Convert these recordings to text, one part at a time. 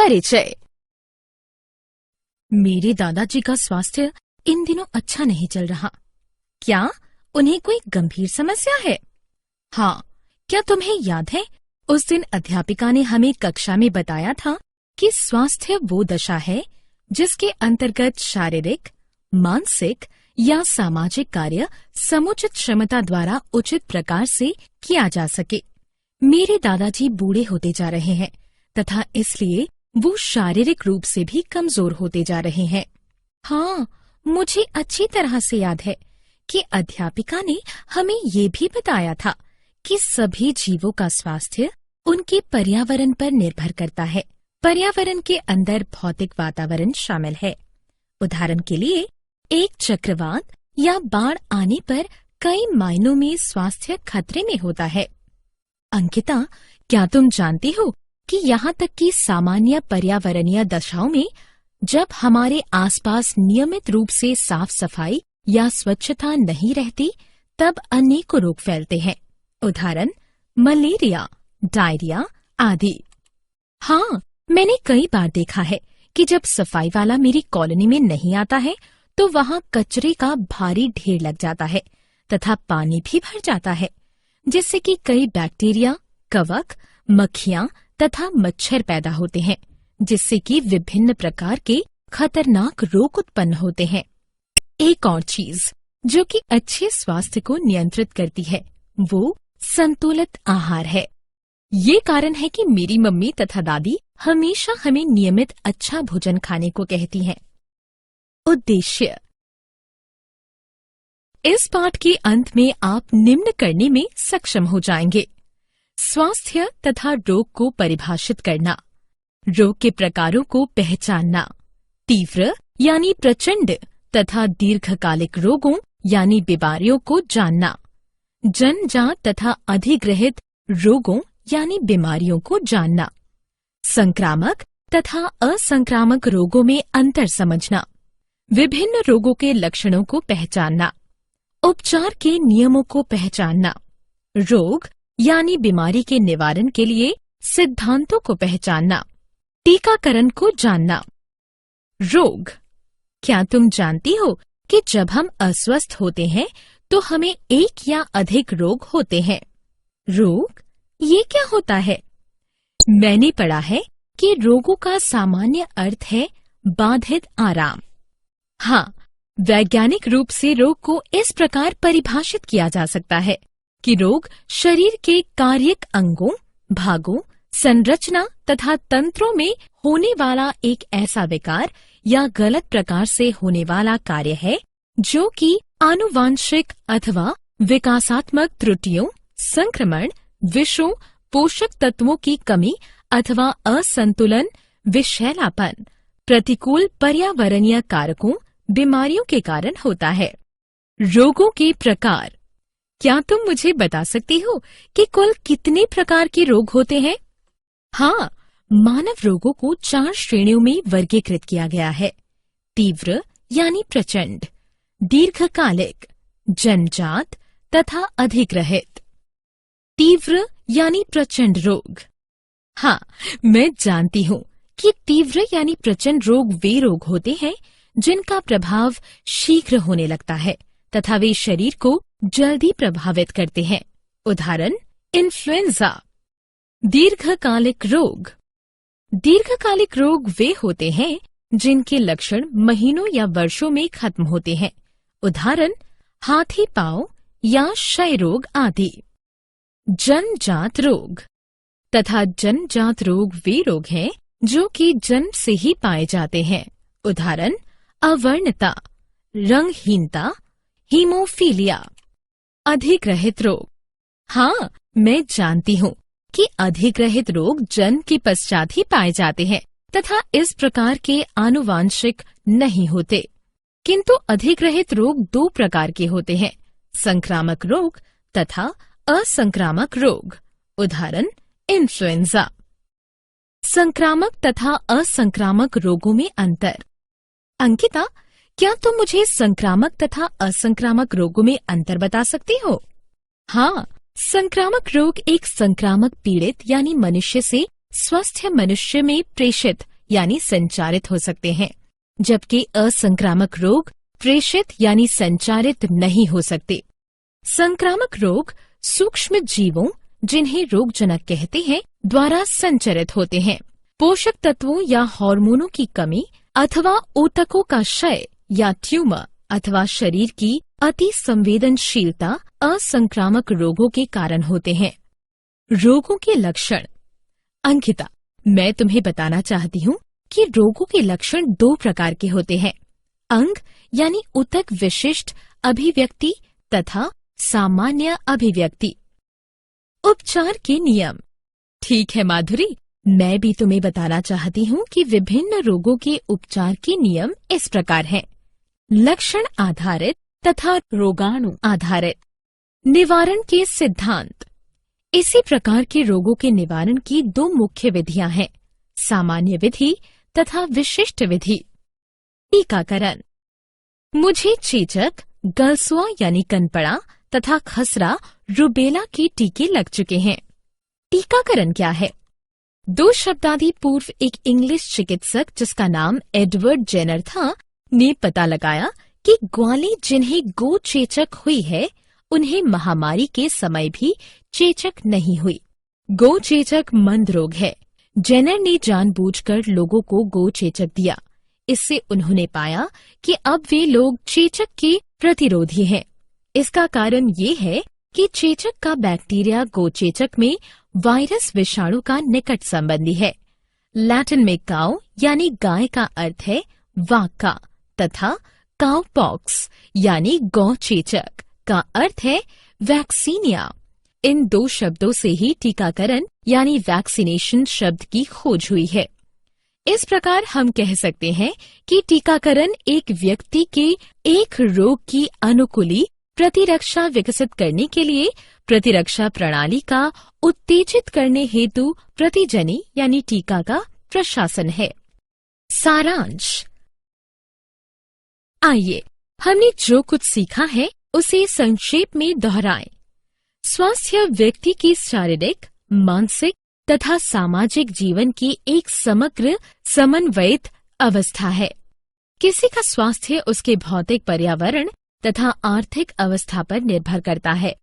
परिचय। मेरे दादाजी का स्वास्थ्य इन दिनों अच्छा नहीं चल रहा। क्या उन्हें कोई गंभीर समस्या है? हाँ, क्या तुम्हें याद है उस दिन अध्यापिका ने हमें कक्षा में बताया था कि स्वास्थ्य वो दशा है जिसके अंतर्गत शारीरिक, मानसिक या सामाजिक कार्य समुचित क्षमता द्वारा उचित प्रकार से किया जा सके। मेरे दादाजी बूढ़े होते जा रहे हैं तथा इसलिए वो शारीरिक रूप से भी कमजोर होते जा रहे हैं। हाँ, मुझे अच्छी तरह से याद है कि अध्यापिका ने हमें ये भी बताया था कि सभी जीवों का स्वास्थ्य उनके पर्यावरण पर निर्भर करता है। पर्यावरण के अंदर भौतिक वातावरण शामिल है। उदाहरण के लिए, एक चक्रवात या बाढ़ आने पर कई मायनों में स्वास्थ्य खतरे में होता है। अंकिता, क्या तुम जानती हो कि यहाँ तक कि सामान्य पर्यावरणीय दशाओं में जब हमारे आसपास नियमित रूप से साफ सफाई या स्वच्छता नहीं रहती, तब अनेकों रोग फैलते हैं। उदाहरण, मलेरिया, डायरिया आदि। हाँ, मैंने कई बार देखा है कि जब सफाई वाला मेरी कॉलोनी में नहीं आता है तो वहाँ कचरे का भारी ढेर लग जाता है तथा पानी भी भर जाता है, जिससे कि कई बैक्टीरिया, कवक, मक्खियाँ तथा मच्छर पैदा होते हैं, जिससे कि विभिन्न प्रकार के खतरनाक रोग उत्पन्न होते हैं। एक और चीज जो कि अच्छे स्वास्थ्य को नियंत्रित करती है वो संतुलित आहार है। ये कारण है कि मेरी मम्मी तथा दादी हमेशा हमें नियमित अच्छा भोजन खाने को कहती हैं। उद्देश्य। इस पाठ के अंत में आप निम्न करने में सक्षम हो जाएंगे: स्वास्थ्य तथा रोग को परिभाषित करना, रोग के प्रकारों को पहचानना, तीव्र यानी प्रचंड तथा दीर्घकालिक रोगों यानी बीमारियों को जानना, जन्मजात तथा अधिग्रहित रोगों यानी बीमारियों को जानना, संक्रामक तथा असंक्रामक रोगों में अंतर समझना, विभिन्न रोगों के लक्षणों को पहचानना, उपचार के नियमों को पहचानना, रोग यानी बीमारी के निवारण के लिए सिद्धांतों को पहचानना, टीकाकरण को जानना। रोग। क्या तुम जानती हो कि जब हम अस्वस्थ होते हैं तो हमें एक या अधिक रोग होते हैं? रोग, ये क्या होता है? मैंने पढ़ा है कि रोगों का सामान्य अर्थ है बाधित आराम। हाँ, वैज्ञानिक रूप से रोग को इस प्रकार परिभाषित किया जा सकता है कि रोग शरीर के कार्यक अंगों, भागों, संरचना तथा तंत्रों में होने वाला एक ऐसा विकार या गलत प्रकार से होने वाला कार्य है जो कि आनुवांशिक अथवा विकासात्मक त्रुटियों, संक्रमण, विषों, पोषक तत्वों की कमी अथवा असंतुलन, विषैलापन, प्रतिकूल पर्यावरणीय कारकों, बीमारियों के कारण होता है। रोगों के प्रकार। क्या तुम मुझे बता सकती हो कि कुल कितने प्रकार के रोग होते हैं? हाँ, मानव रोगों को 4 श्रेणियों में वर्गीकृत किया गया है: तीव्र यानी प्रचंड, दीर्घकालिक, जन्मजात तथा अधिग्रहित। तीव्र यानी प्रचंड रोग। हाँ, मैं जानती हूँ कि तीव्र यानी प्रचंड रोग वे रोग होते हैं जिनका प्रभाव शीघ्र होने लगता है तथा वे शरीर को जल्दी प्रभावित करते हैं। उदाहरण, इन्फ्लुएंजा। दीर्घकालिक रोग। दीर्घकालिक रोग वे होते हैं जिनके लक्षण महीनों या वर्षों में खत्म होते हैं। उदाहरण, हाथी पांव या क्षय रोग आदि। जन्मजात रोग तथा जन्मजात रोग वे रोग हैं जो कि जन्म से ही पाए जाते हैं। उदाहरण, अवर्णता, रंगहीनता, हीमोफीलिया। अधिग्रहित रोग। हाँ, मैं जानती हूँ कि अधिग्रहित रोग जन्म के पश्चात ही पाए जाते हैं तथा इस प्रकार के आनुवांशिक नहीं होते, किंतु अधिग्रहित रोग 2 प्रकार के होते हैं: संक्रामक रोग तथा असंक्रामक रोग। उदाहरण, इन्फ्लुएंजा। संक्रामक तथा असंक्रामक रोगों में अंतर। अंकिता, क्या तुम मुझे संक्रामक तथा असंक्रामक रोगों में अंतर बता सकती हो? हाँ, संक्रामक रोग एक संक्रामक पीड़ित यानी मनुष्य से स्वस्थ मनुष्य में प्रेषित यानी संचारित हो सकते हैं, जबकि असंक्रामक रोग प्रेषित यानी संचारित नहीं हो सकते। संक्रामक रोग सूक्ष्म जीवों, जिन्हें रोगजनक कहते हैं, द्वारा संचरित होते हैं। पोषक तत्वों या हार्मोनों की कमी अथवा ऊतकों का क्षय या ट्यूमर अथवा शरीर की अति संवेदनशीलता असंक्रामक रोगों के कारण होते हैं। रोगों के लक्षण। अंकिता, मैं तुम्हें बताना चाहती हूँ कि रोगों के लक्षण 2 प्रकार के होते हैं, अंग यानी ऊतक विशिष्ट अभिव्यक्ति तथा सामान्य अभिव्यक्ति। उपचार के नियम। ठीक है माधुरी, मैं भी तुम्हें बताना चाहती हूँ कि विभिन्न रोगों के उपचार के नियम इस प्रकार हैं, लक्षण आधारित तथा रोगाणु आधारित। निवारण के सिद्धांत। इसी प्रकार के रोगों के निवारण की 2 मुख्य विधियां हैं, सामान्य विधि तथा विशिष्ट विधि। टीकाकरण। मुझे चेचक, गलसुआ यानी कनपड़ा तथा खसरा, रुबेला के टीके लग चुके हैं। टीकाकरण क्या है? 2 शताब्दी पूर्व एक इंग्लिश चिकित्सक जिसका नाम एडवर्ड जेनर था ने पता लगाया कि ग्वाले जिन्हें गो चेचक हुई है, उन्हें महामारी के समय भी चेचक नहीं हुई। गो चेचक मंद रोग है। जेनर ने जानबूझकर लोगों को गो चेचक दिया। इससे उन्होंने पाया कि अब वे लोग चेचक के प्रतिरोधी हैं। इसका कारण ये है कि चेचक का बैक्टीरिया गो चेचक में वायरस विषाणु का निकट संबंधी है। लैटिन में काउ यानी गाय का अर्थ है वाका तथा काउपॉक्स यानी गौ चेचक का अर्थ है वैक्सीनिया। इन 2 शब्दों से ही टीकाकरण यानी वैक्सीनेशन शब्द की खोज हुई है। इस प्रकार हम कह सकते हैं कि टीकाकरण एक व्यक्ति के एक रोग की अनुकूली प्रतिरक्षा विकसित करने के लिए प्रतिरक्षा प्रणाली का उत्तेजित करने हेतु प्रतिजनी यानी टीका का प्रशासन है। सारांश। आइए हमने जो कुछ सीखा है उसे संक्षेप में दोहराएं। स्वास्थ्य व्यक्ति की शारीरिक, मानसिक तथा सामाजिक जीवन की एक समग्र समन्वयित अवस्था है। किसी का स्वास्थ्य उसके भौतिक पर्यावरण तथा आर्थिक अवस्था पर निर्भर करता है।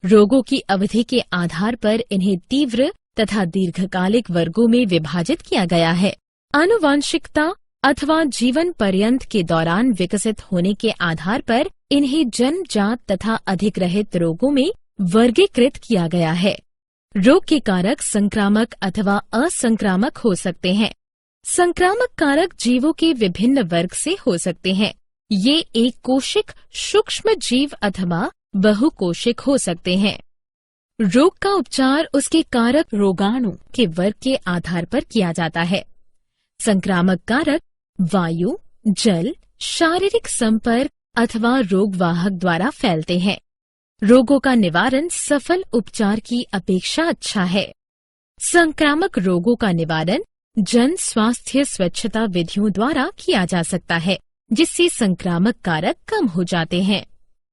रोगों की अवधि के आधार पर इन्हें तीव्र तथा दीर्घकालिक वर्गों में विभाजित किया गया है। आनुवांशिकता अथवा जीवन पर्यंत के दौरान विकसित होने के आधार पर इन्हें जन्मजात तथा अधिग्रहित रोगों में वर्गीकृत किया गया है। रोग के कारक संक्रामक अथवा असंक्रामक हो सकते हैं। संक्रामक कारक जीवों के विभिन्न वर्ग से हो सकते हैं। ये एक कोशिक सूक्ष्म जीव अथवा बहुकोशिक हो सकते हैं। रोग का उपचार उसके कारक रोगाणु के वर्ग के आधार पर किया जाता है। संक्रामक कारक वायु, जल, शारीरिक संपर्क अथवा रोगवाहक द्वारा फैलते हैं। रोगों का निवारण सफल उपचार की अपेक्षा अच्छा है। संक्रामक रोगों का निवारण जन स्वास्थ्य स्वच्छता विधियों द्वारा किया जा सकता है, जिससे संक्रामक कारक कम हो जाते हैं।